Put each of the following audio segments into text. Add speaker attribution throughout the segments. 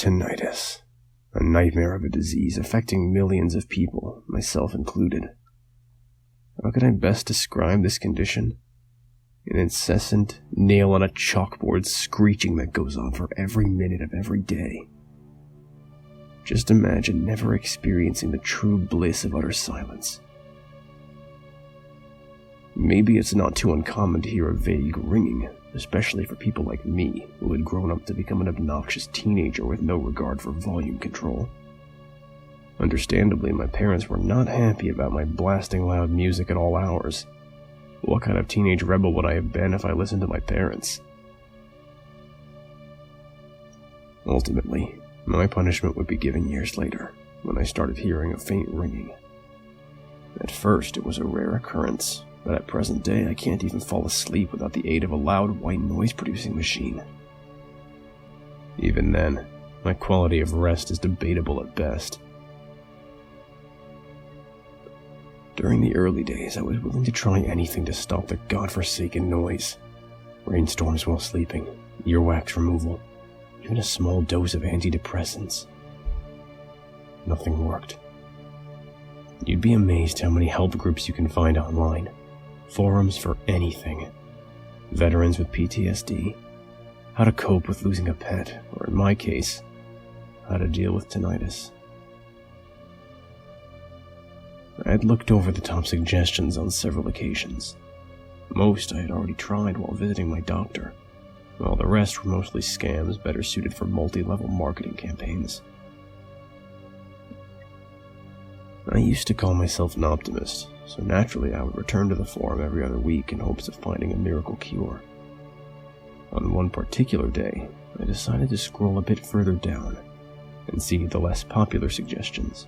Speaker 1: Tinnitus. A nightmare of a disease affecting millions of people, myself included. How could I best describe this condition? An incessant, nail-on-a-chalkboard screeching that goes on for every minute of every day. Just imagine never experiencing the true bliss of utter silence. Maybe it's not too uncommon to hear a vague ringing, especially for people like me, who had grown up to become an obnoxious teenager with no regard for volume control. Understandably, my parents were not happy about my blasting loud music at all hours. What kind of teenage rebel would I have been if I listened to my parents? Ultimately, my punishment would be given years later, when I started hearing a faint ringing. At first, it was a rare occurrence, but at present day I can't even fall asleep without the aid of a loud white noise-producing machine. Even then, my quality of rest is debatable at best. During the early days, I was willing to try anything to stop the godforsaken noise. Rainstorms while sleeping, earwax removal, even a small dose of antidepressants. Nothing worked. You'd be amazed how many help groups you can find online. Forums for anything. Veterans with PTSD, how to cope with losing a pet, or in my case, how to deal with tinnitus. I had looked over the top suggestions on several occasions. Most I had already tried while visiting my doctor, while the rest were mostly scams better suited for multi-level marketing campaigns. I used to call myself an optimist, so naturally I would return to the forum every other week in hopes of finding a miracle cure. On one particular day, I decided to scroll a bit further down and see the less popular suggestions.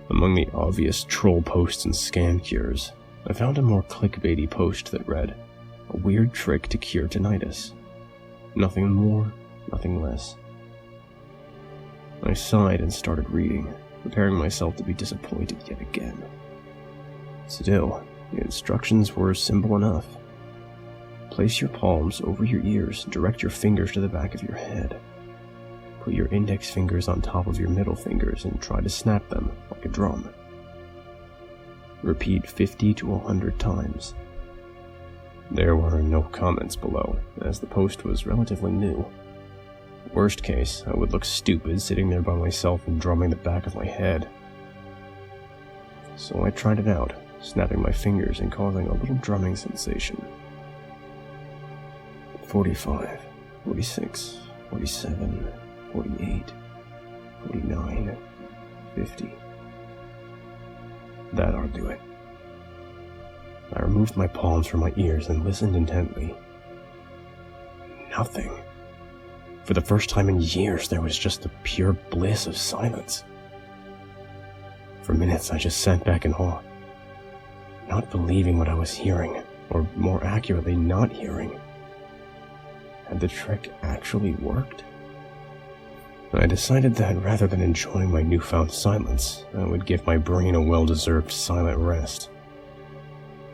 Speaker 1: Among the obvious troll posts and scam cures, I found a more clickbaity post that read, "A weird trick to cure tinnitus. Nothing more, nothing less." I sighed and started reading, preparing myself to be disappointed yet again. Still, the instructions were simple enough. Place your palms over your ears and direct your fingers to the back of your head. Put your index fingers on top of your middle fingers and try to snap them like a drum. Repeat 50 to 100 times. There were no comments below, as the post was relatively new. Worst case, I would look stupid sitting there by myself and drumming the back of my head. So I tried it out, snapping my fingers and causing a little drumming sensation. 45, 46, 47, 48, 49, 50. That ought to do it. I removed my palms from my ears and listened intently. Nothing. For the first time in years, there was just the pure bliss of silence. For minutes, I just sat back in awe, not believing what I was hearing, or more accurately, not hearing. Had the trick actually worked? I decided that rather than enjoying my newfound silence, I would give my brain a well-deserved silent rest.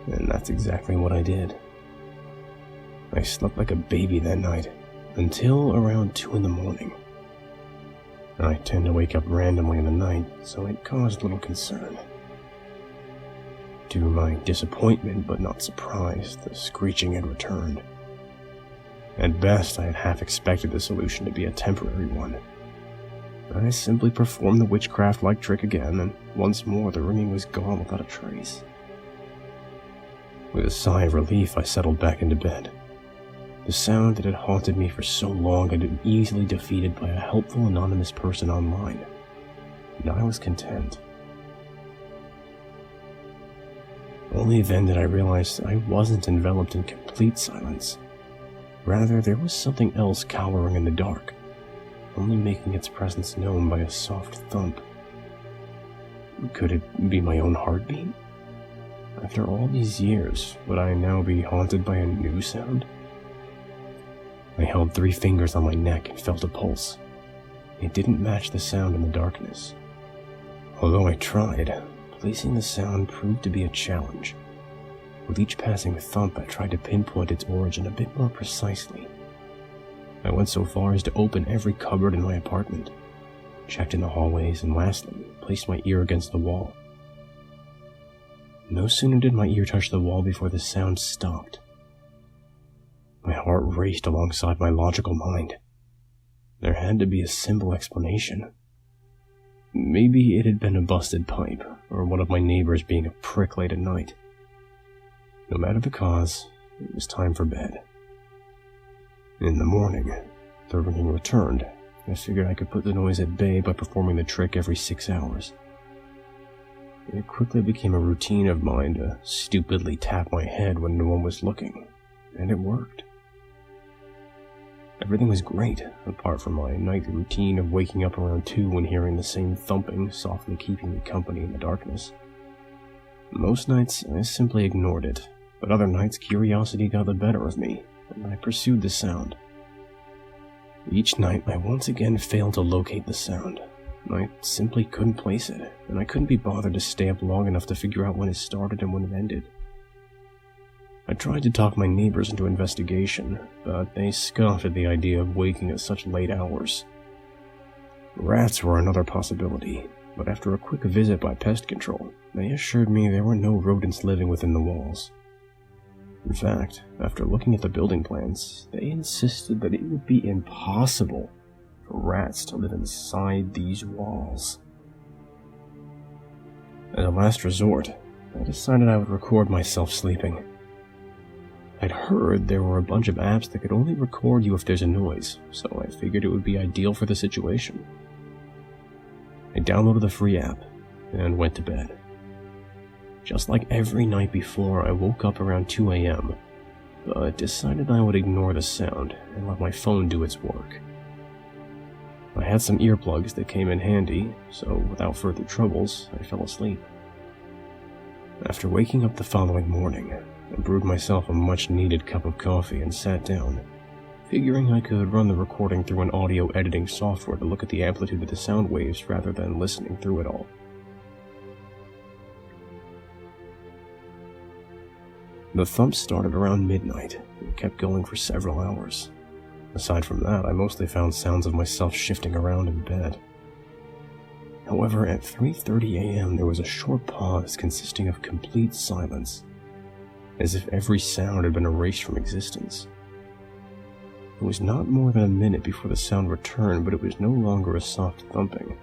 Speaker 1: And that's exactly what I did. I slept like a baby that night, until around 2 in the morning. I tend to wake up randomly in the night, so it caused little concern. To my disappointment, but not surprise, the screeching had returned. At best, I had half expected the solution to be a temporary one. I simply performed the witchcraft-like trick again, and once more the ringing was gone without a trace. With a sigh of relief, I settled back into bed. The sound that had haunted me for so long had been easily defeated by a helpful anonymous person online, and I was content. Only then did I realize I wasn't enveloped in complete silence. Rather, there was something else cowering in the dark, only making its presence known by a soft thump. Could it be my own heartbeat? After all these years, would I now be haunted by a new sound? I held 3 fingers on my neck and felt a pulse. It didn't match the sound in the darkness. Although I tried, placing the sound proved to be a challenge. With each passing thump, I tried to pinpoint its origin a bit more precisely. I went so far as to open every cupboard in my apartment, checked in the hallways, and lastly, placed my ear against the wall. No sooner did my ear touch the wall before the sound stopped. My heart raced alongside my logical mind. There had to be a simple explanation. Maybe it had been a busted pipe, or one of my neighbors being a prick late at night. No matter the cause, it was time for bed. In the morning, the ringing returned. I figured I could put the noise at bay by performing the trick every 6 hours. It quickly became a routine of mine to stupidly tap my head when no one was looking, and it worked. Everything was great, apart from my nightly routine of waking up around 2 and hearing the same thumping, softly keeping me company in the darkness. Most nights, I simply ignored it, but other nights curiosity got the better of me, and I pursued the sound. Each night, I once again failed to locate the sound. I simply couldn't place it, and I couldn't be bothered to stay up long enough to figure out when it started and when it ended. I tried to talk my neighbors into investigation, but they scoffed at the idea of waking at such late hours. Rats were another possibility, but after a quick visit by pest control, they assured me there were no rodents living within the walls. In fact, after looking at the building plans, they insisted that it would be impossible for rats to live inside these walls. As a last resort, I decided I would record myself sleeping. I'd heard there were a bunch of apps that could only record you if there's a noise, so I figured it would be ideal for the situation. I downloaded the free app and went to bed. Just like every night before, I woke up around 2 a.m., but decided I would ignore the sound and let my phone do its work. I had some earplugs that came in handy, so without further troubles, I fell asleep. After waking up the following morning, I brewed myself a much-needed cup of coffee and sat down, figuring I could run the recording through an audio editing software to look at the amplitude of the sound waves rather than listening through it all. The thump started around midnight and kept going for several hours. Aside from that, I mostly found sounds of myself shifting around in bed. However, at 3:30 a.m. there was a short pause consisting of complete silence, as if every sound had been erased from existence. It was not more than a minute before the sound returned, but it was no longer a soft thumping.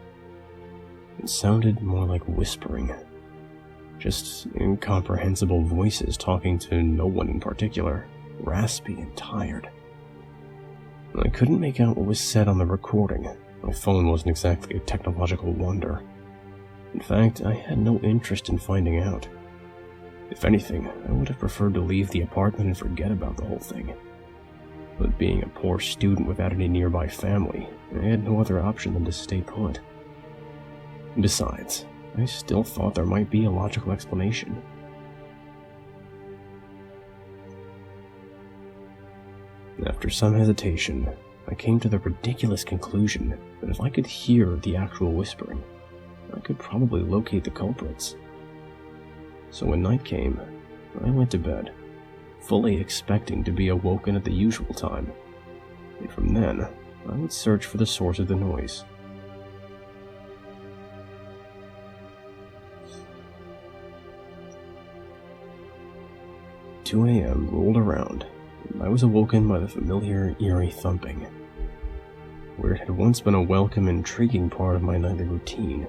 Speaker 1: It sounded more like whispering. Just incomprehensible voices talking to no one in particular, raspy and tired. I couldn't make out what was said on the recording. My phone wasn't exactly a technological wonder. In fact, I had no interest in finding out. If anything, I would have preferred to leave the apartment and forget about the whole thing. But being a poor student without any nearby family, I had no other option than to stay put. Besides, I still thought there might be a logical explanation. After some hesitation, I came to the ridiculous conclusion that if I could hear the actual whispering, I could probably locate the culprits. So when night came, I went to bed, fully expecting to be awoken at the usual time, and from then, I would search for the source of the noise. "2 a.m. rolled around, and I was awoken by the familiar, eerie thumping. Where it had once been a welcome, intriguing part of my nightly routine,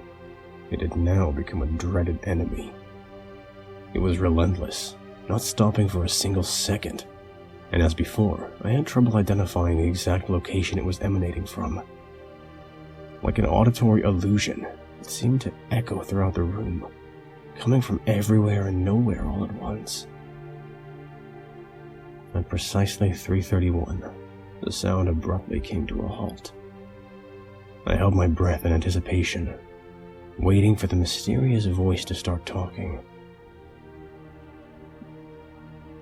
Speaker 1: it had now become a dreaded enemy. It was relentless, not stopping for a single second, and as before, I had trouble identifying the exact location it was emanating from. Like an auditory illusion, it seemed to echo throughout the room, coming from everywhere and nowhere all at once. At precisely 3:31, the sound abruptly came to a halt. I held my breath in anticipation, waiting for the mysterious voice to start talking.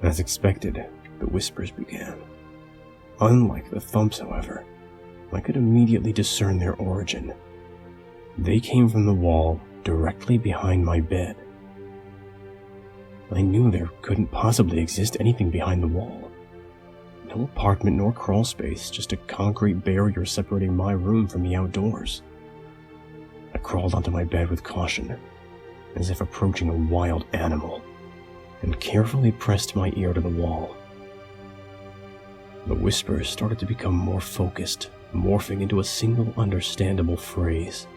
Speaker 1: As expected, the whispers began. Unlike the thumps, however, I could immediately discern their origin. They came from the wall directly behind my bed. I knew there couldn't possibly exist anything behind the wall. No apartment nor crawl space, just a concrete barrier separating my room from the outdoors. I crawled onto my bed with caution, as if approaching a wild animal, and carefully pressed my ear to the wall. The whispers started to become more focused, morphing into a single understandable phrase.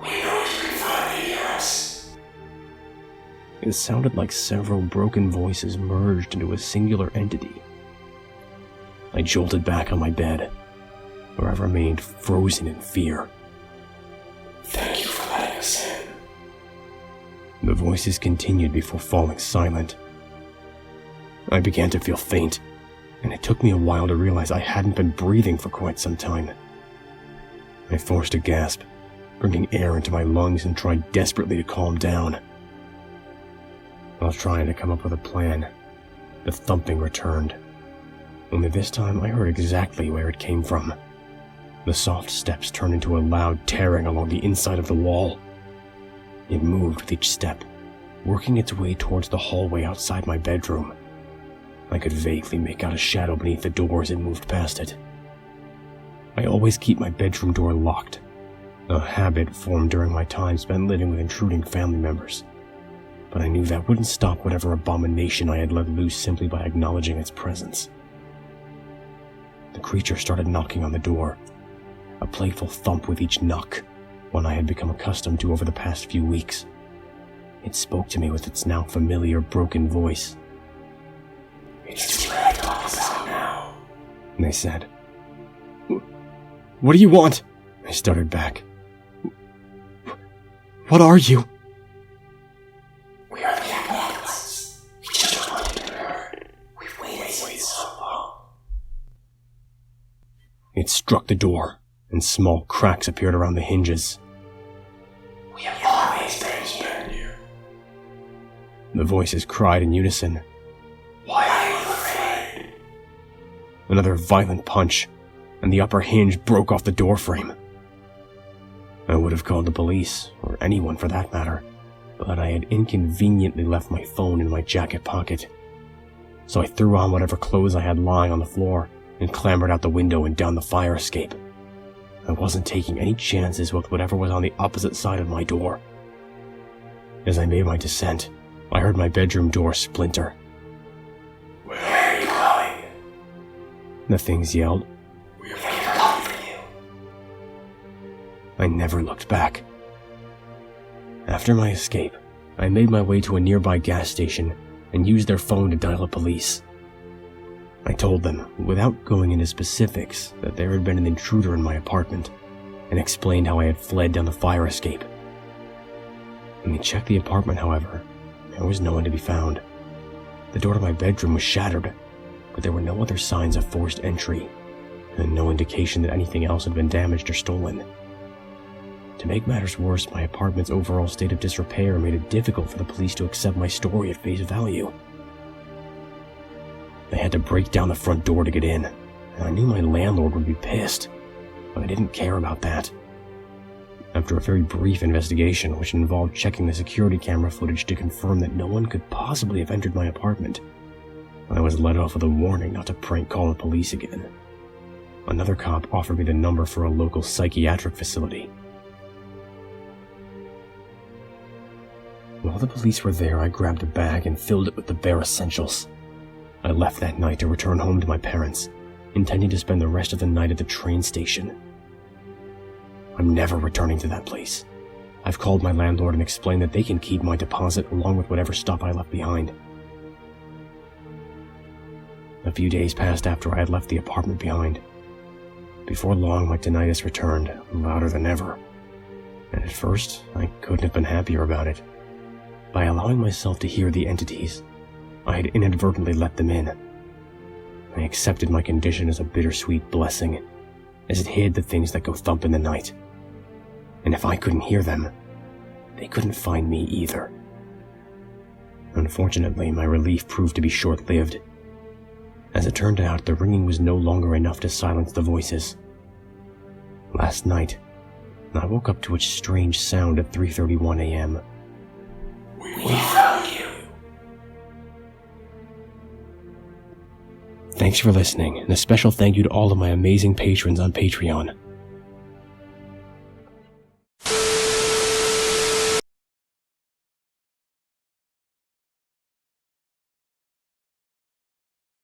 Speaker 2: "We know you can finally hear us."
Speaker 1: It sounded like several broken voices merged into a singular entity. I jolted back on my bed, where I remained frozen in fear.
Speaker 2: "Thank you for letting us in."
Speaker 1: The voices continued before falling silent. I began to feel faint, and it took me a while to realize I hadn't been breathing for quite some time. I forced a gasp, bringing air into my lungs, and tried desperately to calm down. While trying to come up with a plan, the thumping returned. Only this time I heard exactly where it came from. The soft steps turned into a loud tearing along the inside of the wall. It moved with each step, working its way towards the hallway outside my bedroom. I could vaguely make out a shadow beneath the door as it moved past it. I always keep my bedroom door locked, a habit formed during my time spent living with intruding family members. But I knew that wouldn't stop whatever abomination I had let loose simply by acknowledging its presence. The creature started knocking on the door, a playful thump with each knock, one I had become accustomed to over the past few weeks. It spoke to me with its now familiar broken voice.
Speaker 2: "It's too late to help us out now,"
Speaker 1: they said. "What do you want?" I stuttered back. "What are you?"
Speaker 2: "We are the unheard ones. We just don't want to be heard. We've waited so long."
Speaker 1: It struck the door, and small cracks appeared around the hinges.
Speaker 2: "We have always been here."
Speaker 1: The voices cried in unison.
Speaker 2: "Why are you afraid?"
Speaker 1: Another violent punch, and the upper hinge broke off the doorframe. I would have called the police, or anyone for that matter, but I had inconveniently left my phone in my jacket pocket. So I threw on whatever clothes I had lying on the floor and clambered out the window and down the fire escape. I wasn't taking any chances with whatever was on the opposite side of my door. As I made my descent, I heard my bedroom door splinter.
Speaker 2: "Where are you going?"
Speaker 1: The things yelled.
Speaker 2: "We're coming for you."
Speaker 1: I never looked back. After my escape, I made my way to a nearby gas station and used their phone to dial the police. I told them, without going into specifics, that there had been an intruder in my apartment, and explained how I had fled down the fire escape. When they checked the apartment, however, there was no one to be found. The door to my bedroom was shattered, but there were no other signs of forced entry, and no indication that anything else had been damaged or stolen. To make matters worse, my apartment's overall state of disrepair made it difficult for the police to accept my story at face value. They had to break down the front door to get in, and I knew my landlord would be pissed, but I didn't care about that. After a very brief investigation, which involved checking the security camera footage to confirm that no one could possibly have entered my apartment, I was let off with a warning not to prank call the police again. Another cop offered me the number for a local psychiatric facility. While the police were there, I grabbed a bag and filled it with the bare essentials. I left that night to return home to my parents, intending to spend the rest of the night at the train station. I'm never returning to that place. I've called my landlord and explained that they can keep my deposit along with whatever stuff I left behind. A few days passed after I had left the apartment behind. Before long, my tinnitus returned, louder than ever. And at first, I couldn't have been happier about it. By allowing myself to hear the entities, I had inadvertently let them in. I accepted my condition as a bittersweet blessing, as it hid the things that go thump in the night. And if I couldn't hear them, they couldn't find me either. Unfortunately, my relief proved to be short-lived. As it turned out, the ringing was no longer enough to silence the voices. Last night, I woke up to a strange sound at 3:31 a.m.
Speaker 2: We found you.
Speaker 1: Thanks for listening, and a special thank you to all of my amazing patrons on Patreon.